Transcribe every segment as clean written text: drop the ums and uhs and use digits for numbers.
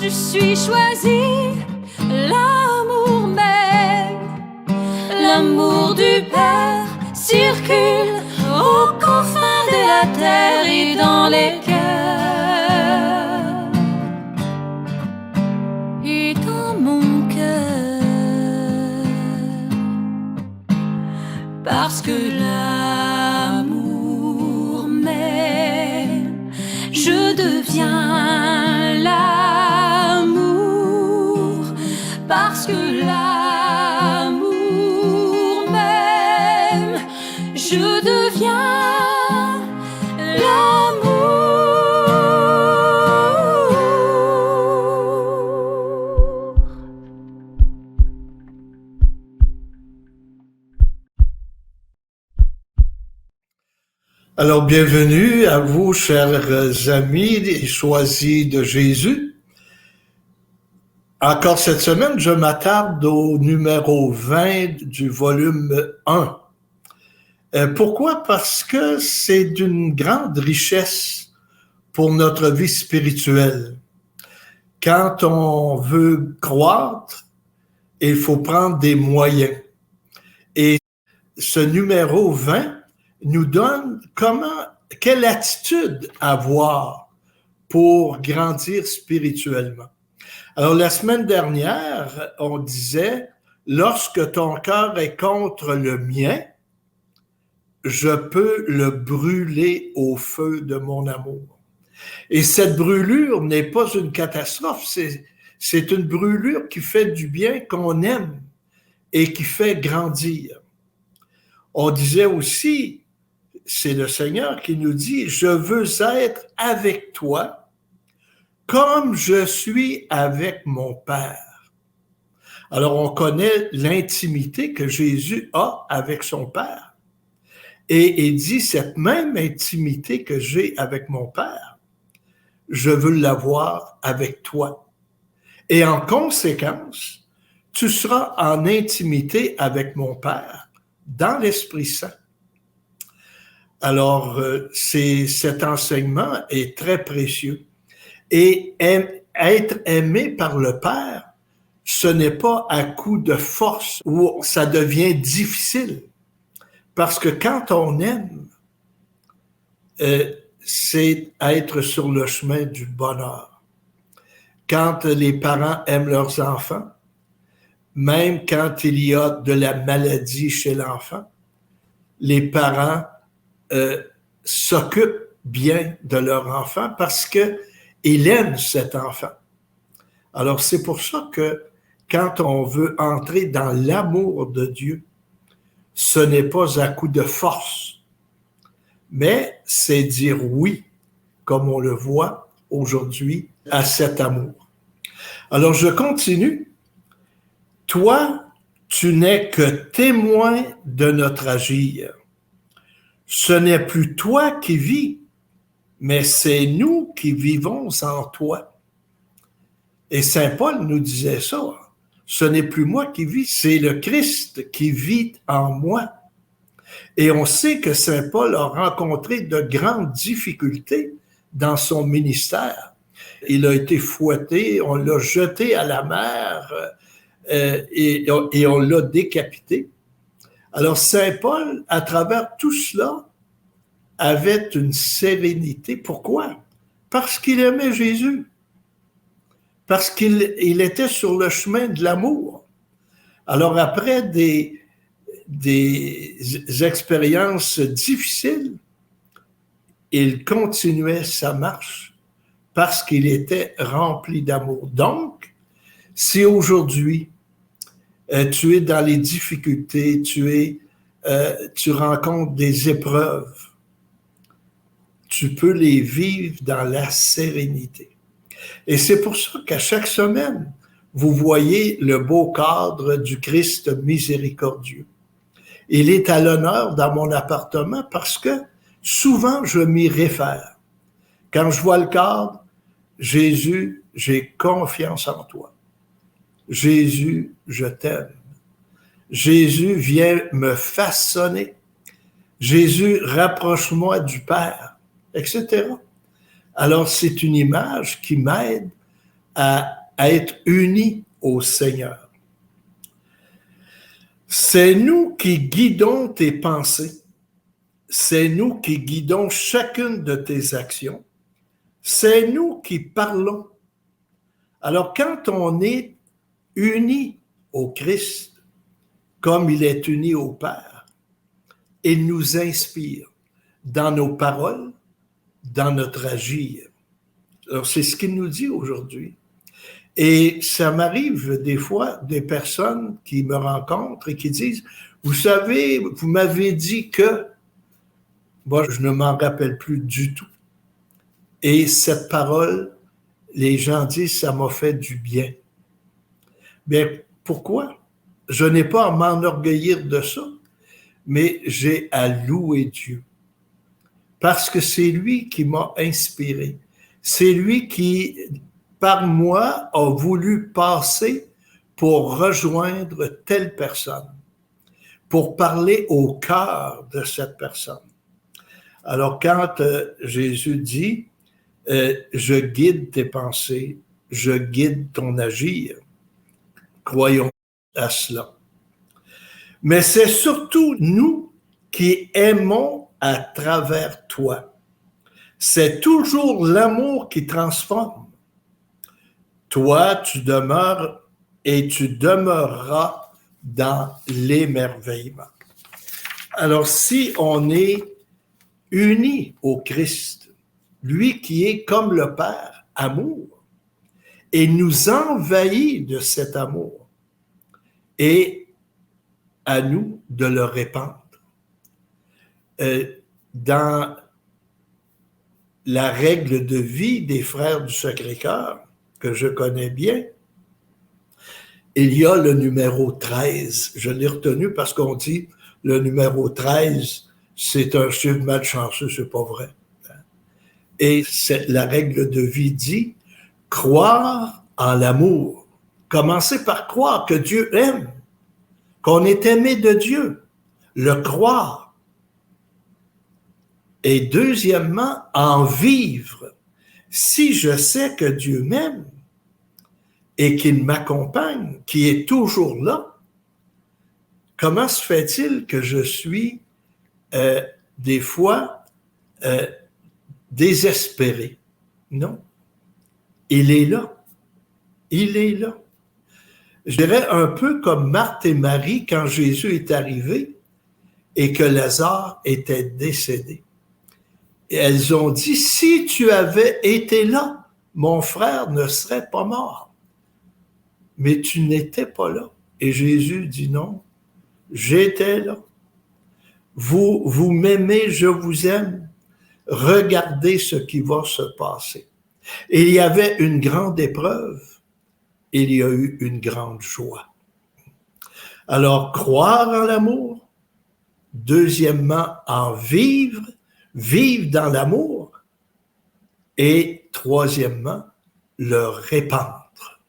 je suis choisie, l'amour même, l'amour du Père circule aux confins de la terre et dans les cœurs et dans mon cœur, parce que l'amour m'aime, je deviens l'amour, parce que l'amour m'aime, je deviens l'amour. Alors, bienvenue à vous, chers amis choisis de Jésus. Encore cette semaine, je m'attarde au numéro 20 du volume 1. Pourquoi? Parce que c'est d'une grande richesse pour notre vie spirituelle. Quand on veut croître, il faut prendre des moyens. Et ce numéro 20 nous donne quelle attitude avoir pour grandir spirituellement. Alors, la semaine dernière, on disait, lorsque ton cœur est contre le mien, je peux le brûler au feu de mon amour. Et cette brûlure n'est pas une catastrophe, c'est une brûlure qui fait du bien, qu'on aime et qui fait grandir. On disait aussi, c'est le Seigneur qui nous dit, je veux être avec toi comme je suis avec mon Père. Alors, on connaît l'intimité que Jésus a avec son Père. Et il dit, cette même intimité que j'ai avec mon Père, je veux l'avoir avec toi. Et en conséquence, tu seras en intimité avec mon Père dans l'Esprit Saint. Alors, cet enseignement est très précieux. Et être aimé par le Père, ce n'est pas à coup de force où ça devient difficile. Parce que quand on aime, c'est être sur le chemin du bonheur. Quand les parents aiment leurs enfants, même quand il y a de la maladie chez l'enfant, les parents s'occupent bien de leur enfant parce qu'ils aiment cet enfant. Alors, c'est pour ça que quand on veut entrer dans l'amour de Dieu, ce n'est pas à coup de force, mais c'est dire oui, comme on le voit aujourd'hui, à cet amour. Alors, je continue. Toi, tu n'es que témoin de notre agir. Ce n'est plus toi qui vis, mais c'est nous qui vivons en toi. Et Saint Paul nous disait ça. Ce n'est plus moi qui vis, c'est le Christ qui vit en moi. Et on sait que Saint Paul a rencontré de grandes difficultés dans son ministère. Il a été fouetté, on l'a jeté à la mer et on l'a décapité. Alors Saint Paul, à travers tout cela, avait une sérénité. Pourquoi? Parce qu'il aimait Jésus. Parce qu'il était sur le chemin de l'amour. Alors après des expériences difficiles, il continuait sa marche parce qu'il était rempli d'amour. Donc, si aujourd'hui, tu es dans les difficultés, tu rencontres des épreuves, tu peux les vivre dans la sérénité. Et c'est pour ça qu'à chaque semaine, vous voyez le beau cadre du Christ miséricordieux. Il est à l'honneur dans mon appartement parce que souvent je m'y réfère. Quand je vois le cadre, Jésus, j'ai confiance en toi. Jésus, je t'aime. Jésus, viens me façonner. Jésus, rapproche-moi du Père, etc. Alors, c'est une image qui m'aide à être unis au Seigneur. C'est nous qui guidons tes pensées. C'est nous qui guidons chacune de tes actions. C'est nous qui parlons. Alors, quand on est unis au Christ, comme il est uni au Père, il nous inspire dans nos paroles, dans notre agir. Alors, c'est ce qu'il nous dit aujourd'hui. Et ça m'arrive des fois, des personnes qui me rencontrent et qui disent, vous savez, vous m'avez dit que, moi, je ne m'en rappelle plus du tout. Et cette parole, les gens disent, ça m'a fait du bien. Bien, pourquoi? Je n'ai pas à m'enorgueillir de ça, mais j'ai à louer Dieu. Parce que c'est lui qui m'a inspiré. C'est lui qui, par moi, a voulu passer pour rejoindre telle personne, pour parler au cœur de cette personne. Alors, quand Jésus dit, je guide tes pensées, je guide ton agir, croyons à cela. Mais c'est surtout nous qui aimons à travers toi. C'est toujours l'amour qui transforme. Toi, tu demeures et tu demeureras dans l'émerveillement. Alors, si on est unis au Christ, lui qui est comme le Père, amour, et nous envahit de cet amour, et à nous de le répandre. Dans la règle de vie des frères du Sacré-Cœur, que je connais bien, il y a le numéro 13. Je l'ai retenu parce qu'on dit le numéro 13, c'est un chiffre malchanceux, c'est pas vrai. Et la règle de vie dit croire en l'amour. Commencez par croire que Dieu aime, qu'on est aimé de Dieu, le croire. Et deuxièmement, en vivre. Si je sais que Dieu m'aime et qu'il m'accompagne, qu'il est toujours là, comment se fait-il que je suis des fois désespéré? Non. Il est là. Il est là. Je dirais un peu comme Marthe et Marie quand Jésus est arrivé et que Lazare était décédé. Et elles ont dit, si tu avais été là, mon frère ne serait pas mort. Mais tu n'étais pas là. Et Jésus dit non, j'étais là. Vous m'aimez, je vous aime. Regardez ce qui va se passer. Et il y avait une grande épreuve. Il y a eu une grande joie. Alors, croire en l'amour. Deuxièmement, en vivre dans l'amour. Et troisièmement, le répandre.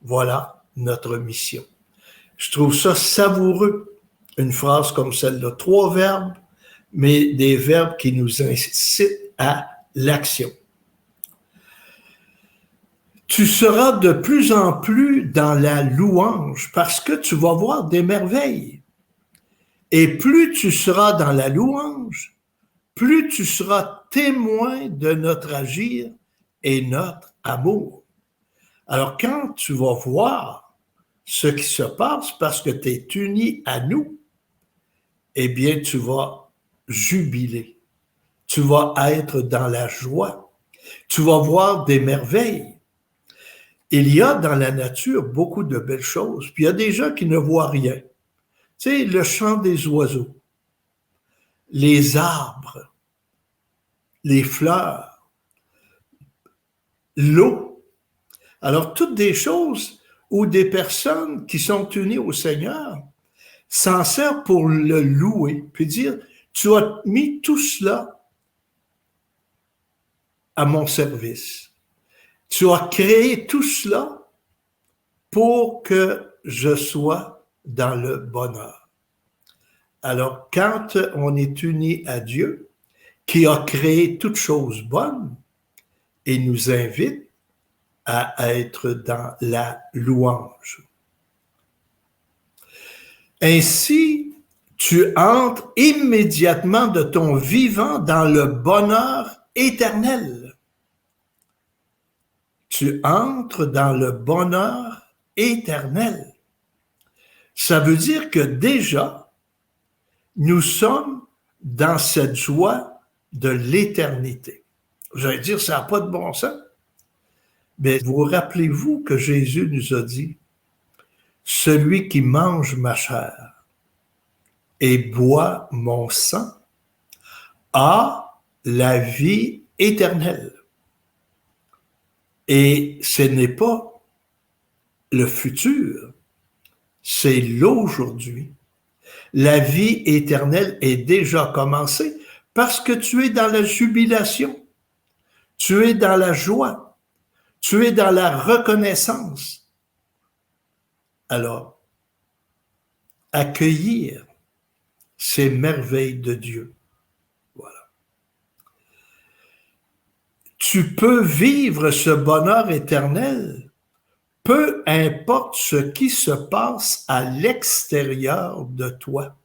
Voilà notre mission. Je trouve ça savoureux, une phrase comme celle-là. 3 verbes, mais des verbes qui nous incitent à l'action. Tu seras de plus en plus dans la louange parce que tu vas voir des merveilles. Et plus tu seras dans la louange, plus tu seras témoin de notre agir et notre amour. Alors, quand tu vas voir ce qui se passe parce que tu es uni à nous, eh bien, tu vas jubiler. Tu vas être dans la joie. Tu vas voir des merveilles. Il y a dans la nature beaucoup de belles choses, puis il y a des gens qui ne voient rien. Tu sais, le chant des oiseaux, les arbres, les fleurs, l'eau. Alors, toutes des choses où des personnes qui sont unies au Seigneur s'en servent pour le louer, puis dire, tu as mis tout cela à mon service. Tu as créé tout cela pour que je sois dans le bonheur. Alors, quand on est uni à Dieu, qui a créé toutes choses bonnes, et nous invite à être dans la louange. Ainsi, tu entres immédiatement de ton vivant dans le bonheur éternel. Tu entres dans le bonheur éternel. Ça veut dire que déjà, nous sommes dans cette joie de l'éternité. J'allais dire, ça n'a pas de bon sens. Mais vous rappelez-vous que Jésus nous a dit, « Celui qui mange ma chair et boit mon sang a la vie éternelle. » Et ce n'est pas le futur, c'est l'aujourd'hui. La vie éternelle est déjà commencée parce que tu es dans la jubilation, tu es dans la joie, tu es dans la reconnaissance. Alors, accueillir ces merveilles de Dieu. Voilà. Tu peux vivre ce bonheur éternel, peu importe ce qui se passe à l'extérieur de toi.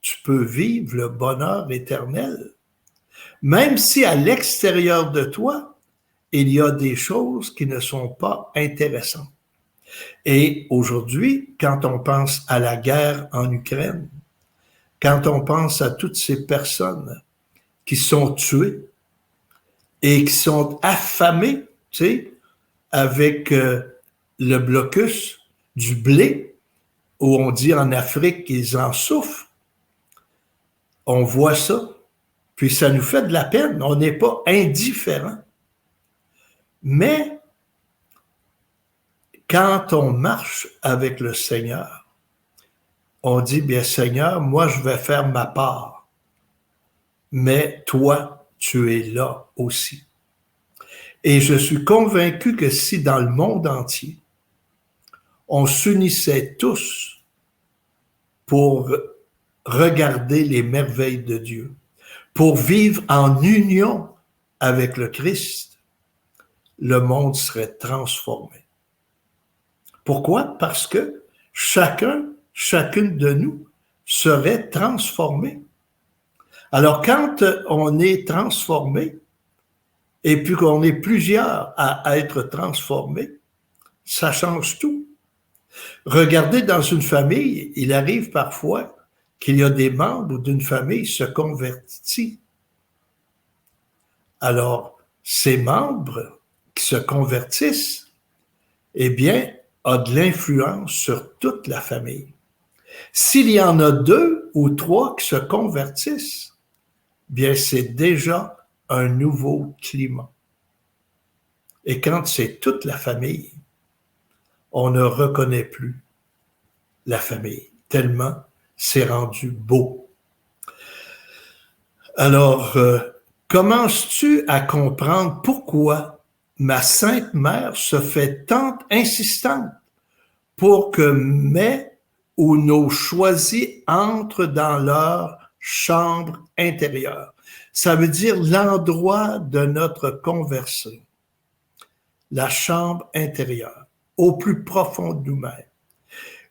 Tu peux vivre le bonheur éternel, même si à l'extérieur de toi, il y a des choses qui ne sont pas intéressantes. Et aujourd'hui, quand on pense à la guerre en Ukraine, quand on pense à toutes ces personnes qui sont tuées et qui sont affamées, tu sais, avec le blocus du blé, où on dit en Afrique qu'ils en souffrent, on voit ça, puis ça nous fait de la peine, on n'est pas indifférent. Mais quand on marche avec le Seigneur, on dit, bien Seigneur, moi je vais faire ma part, mais toi, tu es là aussi. Et je suis convaincu que si dans le monde entier, on s'unissait tous pour regarder les merveilles de Dieu, pour vivre en union avec le Christ, le monde serait transformé. Pourquoi? Parce que chacune de nous serait transformée. Alors, quand on est transformé, et puis qu'on est plusieurs à être transformés, ça change tout. Regardez dans une famille, il arrive parfois qu'il y a des membres d'une famille qui se convertissent. Alors, ces membres qui se convertissent, eh bien, ont de l'influence sur toute la famille. S'il y en a 2 ou 3 qui se convertissent, bien, c'est déjà un nouveau climat. Et quand c'est toute la famille, on ne reconnaît plus la famille, tellement c'est rendu beau. Alors, commences-tu à comprendre pourquoi ma Sainte Mère se fait tant insistante pour que mes ou nos choisis entrent dans leur chambre intérieure? Ça veut dire l'endroit de notre conversion, la chambre intérieure, au plus profond de nous-mêmes.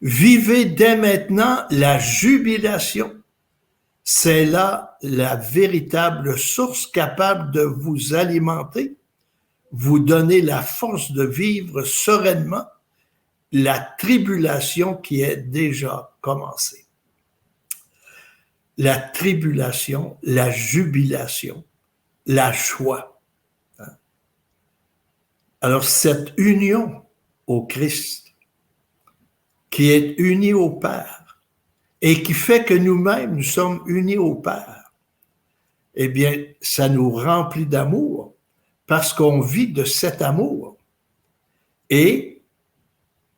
Vivez dès maintenant la jubilation. C'est là la véritable source capable de vous alimenter, vous donner la force de vivre sereinement la tribulation qui est déjà commencée. La tribulation, la jubilation, la joie. Alors, cette union au Christ, qui est unie au Père, et qui fait que nous-mêmes, nous sommes unis au Père, eh bien, ça nous remplit d'amour, parce qu'on vit de cet amour. Et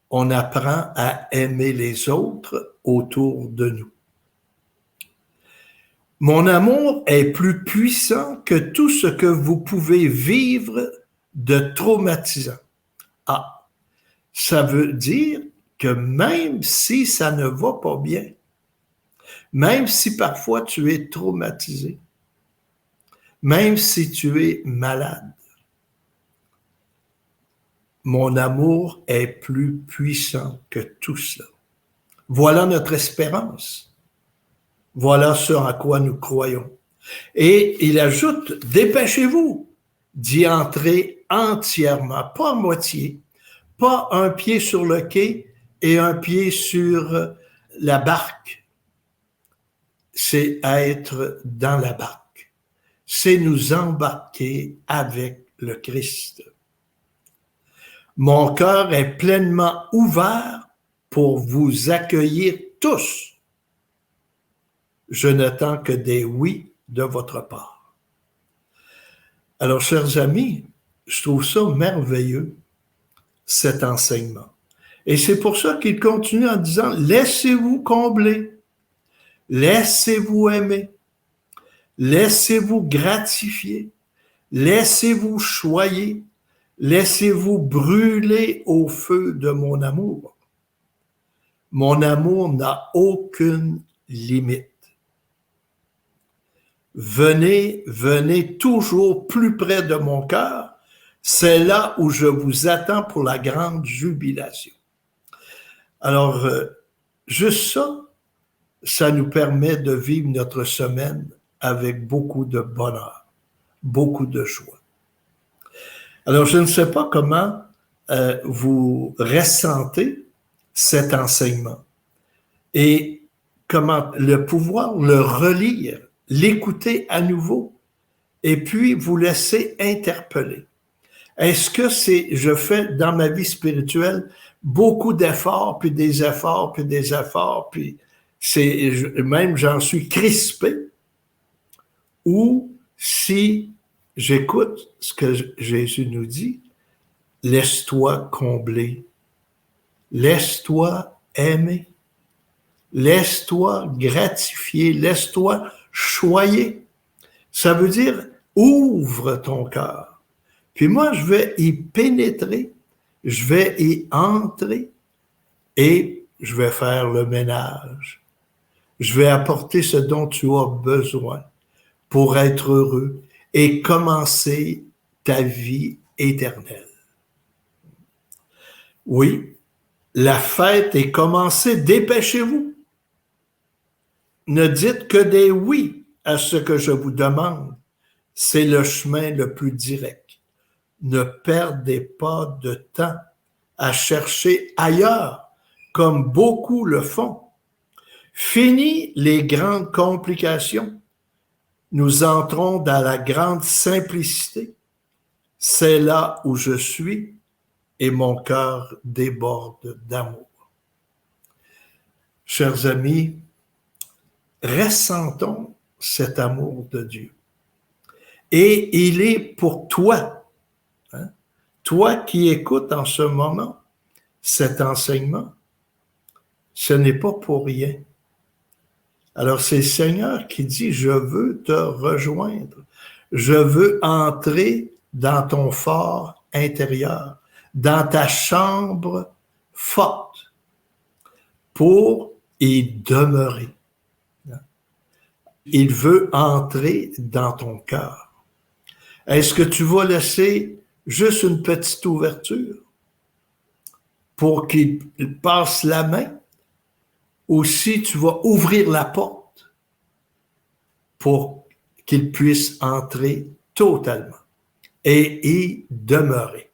on apprend à aimer les autres autour de nous. Mon amour est plus puissant que tout ce que vous pouvez vivre de traumatisant. Ah, ça veut dire que même si ça ne va pas bien, même si parfois tu es traumatisé, même si tu es malade, mon amour est plus puissant que tout cela. Voilà notre espérance. Voilà ce à quoi nous croyons. Et il ajoute, dépêchez-vous d'y entrer entièrement, pas à moitié, pas un pied sur le quai et un pied sur la barque. C'est être dans la barque. C'est nous embarquer avec le Christ. Mon cœur est pleinement ouvert pour vous accueillir tous. Je n'attends que des oui de votre part. Alors, chers amis, je trouve ça merveilleux, cet enseignement. Et c'est pour ça qu'il continue en disant, laissez-vous combler, laissez-vous aimer, laissez-vous gratifier, laissez-vous choyer, laissez-vous brûler au feu de mon amour. Mon amour n'a aucune limite. Venez, venez toujours plus près de mon cœur. C'est là où je vous attends pour la grande jubilation. Alors, juste ça, ça nous permet de vivre notre semaine avec beaucoup de bonheur, beaucoup de joie. Alors, je ne sais pas comment vous ressentez cet enseignement et comment le pouvoir le relire, l'écouter à nouveau et puis vous laisser interpeller. Est-ce que je fais dans ma vie spirituelle beaucoup d'efforts, puis des efforts, puis des efforts, puis même j'en suis crispé, ou si j'écoute ce que Jésus nous dit, laisse-toi combler, laisse-toi aimer, laisse-toi gratifier, laisse-toi choyer. Ça veut dire, ouvre ton cœur. Puis moi, je vais y pénétrer, je vais y entrer et je vais faire le ménage. Je vais apporter ce dont tu as besoin pour être heureux et commencer ta vie éternelle. Oui, la fête est commencée, dépêchez-vous. Ne dites que des oui à ce que je vous demande. C'est le chemin le plus direct. Ne perdez pas de temps à chercher ailleurs, comme beaucoup le font. Fini les grandes complications. Nous entrons dans la grande simplicité. C'est là où je suis et mon cœur déborde d'amour. Chers amis, ressentons cet amour de Dieu. Et il est pour toi. Toi qui écoutes en ce moment cet enseignement, ce n'est pas pour rien. Alors c'est le Seigneur qui dit, je veux te rejoindre. Je veux entrer dans ton fort intérieur, dans ta chambre forte, pour y demeurer. Il veut entrer dans ton cœur. Est-ce que tu vas laisser juste une petite ouverture pour qu'il passe la main, ou si tu vas ouvrir la porte pour qu'il puisse entrer totalement et y demeurer.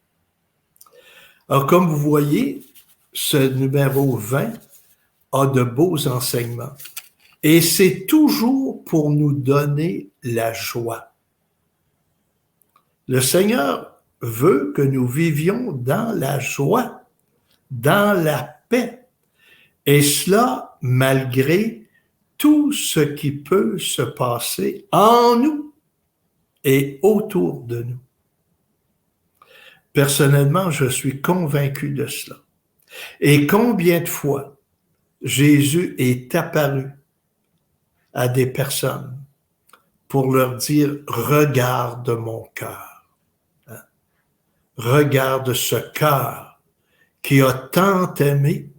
Alors, comme vous voyez, ce numéro 20 a de beaux enseignements et c'est toujours pour nous donner la joie. Le Seigneur veut que nous vivions dans la joie, dans la paix, et cela malgré tout ce qui peut se passer en nous et autour de nous. Personnellement, je suis convaincu de cela. Et combien de fois Jésus est apparu à des personnes pour leur dire « Regarde mon cœur ». Regarde ce cœur qui a tant aimé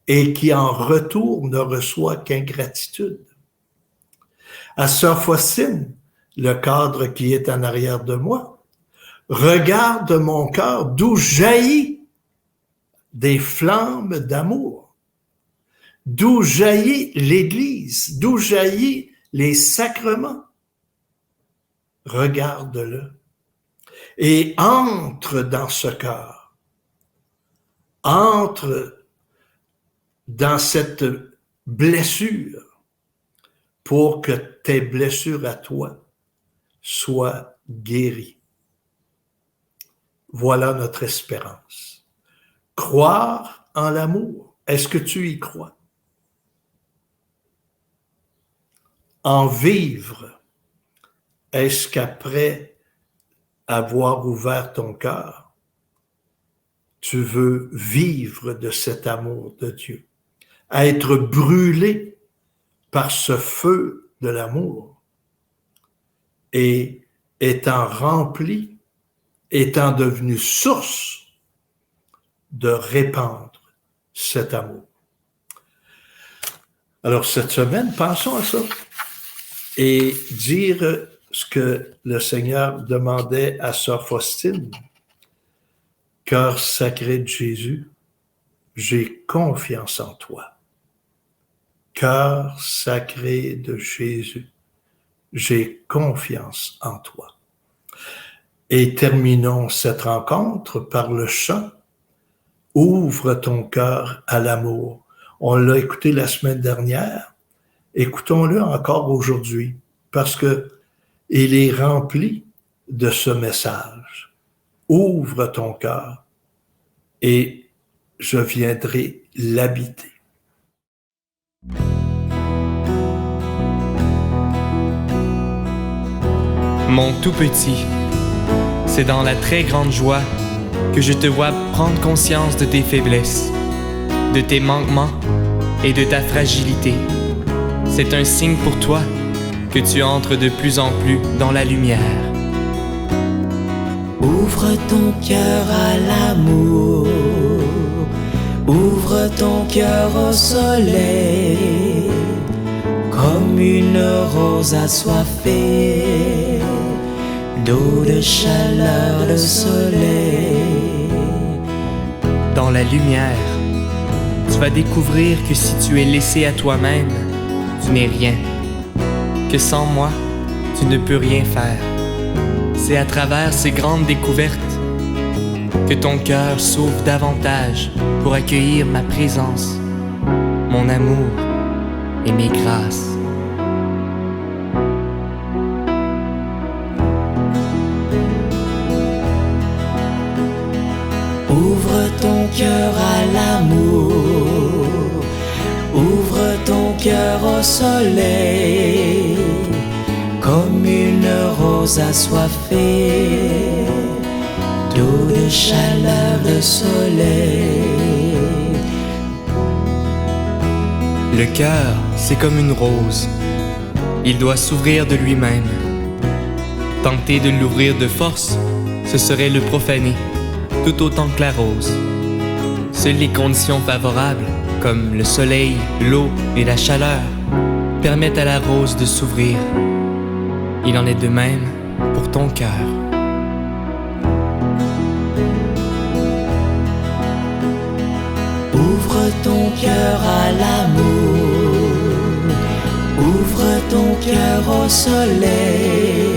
et qui en retour ne reçoit qu'ingratitude. À Sœur Faustine, le cadre qui est en arrière de moi, Regarde mon cœur d'où jaillit des flammes d'amour, d'où jaillit l'Église, d'où jaillit les sacrements. Regarde-le et entre dans ce cœur, entre dans cette blessure pour que tes blessures à toi soient guéries. Voilà notre espérance. Croire en l'amour. Est-ce que tu y crois? En vivre. Est-ce qu'après avoir ouvert ton cœur, tu veux vivre de cet amour de Dieu? À être brûlé par ce feu de l'amour et étant rempli, étant devenu source de répandre cet amour. Alors cette semaine, pensons à ça et dire ce que le Seigneur demandait à Sœur Faustine. Cœur sacré de Jésus, j'ai confiance en toi. Cœur sacré de Jésus, j'ai confiance en toi. Et terminons cette rencontre par le chant « Ouvre ton cœur à l'amour ». On l'a écouté la semaine dernière, écoutons-le encore aujourd'hui, parce que il est rempli de ce message. Ouvre ton cœur et je viendrai l'habiter. Mon tout petit, c'est dans la très grande joie que je te vois prendre conscience de tes faiblesses, de tes manquements et de ta fragilité. C'est un signe pour toi que tu entres de plus en plus dans la lumière. Ouvre ton cœur à l'amour, ouvre ton cœur au soleil, comme une rose assoiffée d'eau, de chaleur, de soleil. Dans la lumière, tu vas découvrir que si tu es laissé à toi-même, tu n'es rien, que sans moi, tu ne peux rien faire. C'est à travers ces grandes découvertes que ton cœur s'ouvre davantage pour accueillir ma présence, mon amour et mes grâces. Ouvre ton cœur à l'amour, ouvre ton cœur au soleil, comme une rose assoiffée d'eau, de chaleur, de soleil. Le cœur, c'est comme une rose. Il doit s'ouvrir de lui-même. Tenter de l'ouvrir de force, ce serait le profaner, tout autant que la rose. Seules les conditions favorables, comme le soleil, l'eau et la chaleur, permettent à la rose de s'ouvrir. Il en est de même pour ton cœur. Ouvre ton cœur à l'amour, ouvre ton cœur au soleil,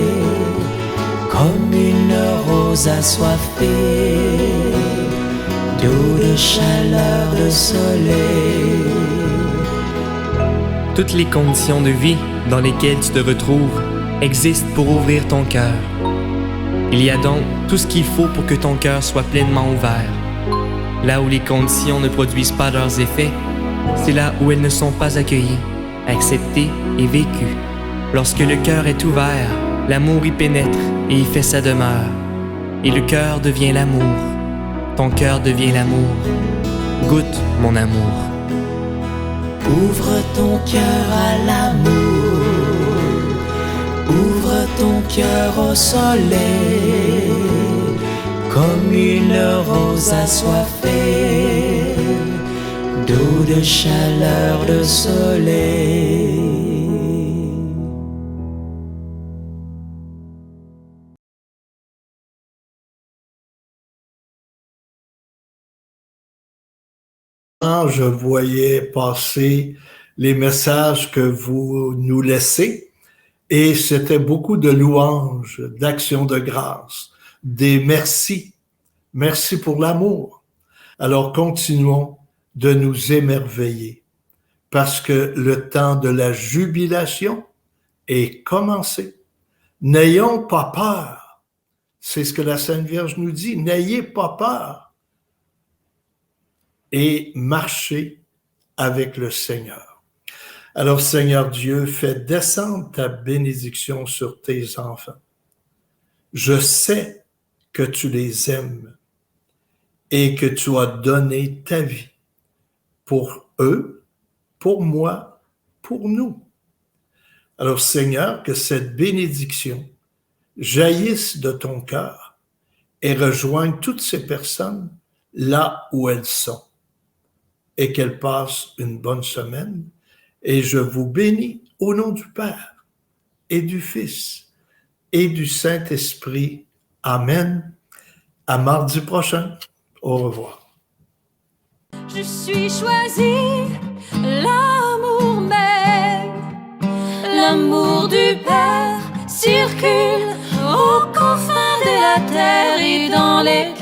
comme une rose assoiffée d'eau, de chaleur, de soleil. Toutes les conditions de vie dans lesquelles tu te retrouves existent pour ouvrir ton cœur. Il y a donc tout ce qu'il faut pour que ton cœur soit pleinement ouvert. Là où les conditions ne produisent pas leurs effets, c'est là où elles ne sont pas accueillies, acceptées et vécues. Lorsque le cœur est ouvert, l'amour y pénètre et y fait sa demeure. Et le cœur devient l'amour. Ton cœur devient l'amour. Goûte mon amour. Ouvre ton cœur à l'amour, ouvre ton cœur au soleil, comme une rose assoiffée d'eau, de chaleur, de soleil. Je voyais passer les messages que vous nous laissez et c'était beaucoup de louanges, d'actions de grâce, des merci. Merci pour l'amour. Alors continuons de nous émerveiller parce que le temps de la jubilation est commencé. N'ayons pas peur. C'est ce que la Sainte Vierge nous dit. N'ayez pas peur. Et marchez avec le Seigneur. Alors, Seigneur Dieu, fais descendre ta bénédiction sur tes enfants. Je sais que tu les aimes et que tu as donné ta vie pour eux, pour moi, pour nous. Alors, Seigneur, que cette bénédiction jaillisse de ton cœur et rejoigne toutes ces personnes là où elles sont et qu'elles passent une bonne semaine. Et je vous bénis au nom du Père et du Fils et du Saint-Esprit. Amen. À mardi prochain. Au revoir. Je suis choisi, l'amour même, l'amour du Père circule aux confins de la terre et dans les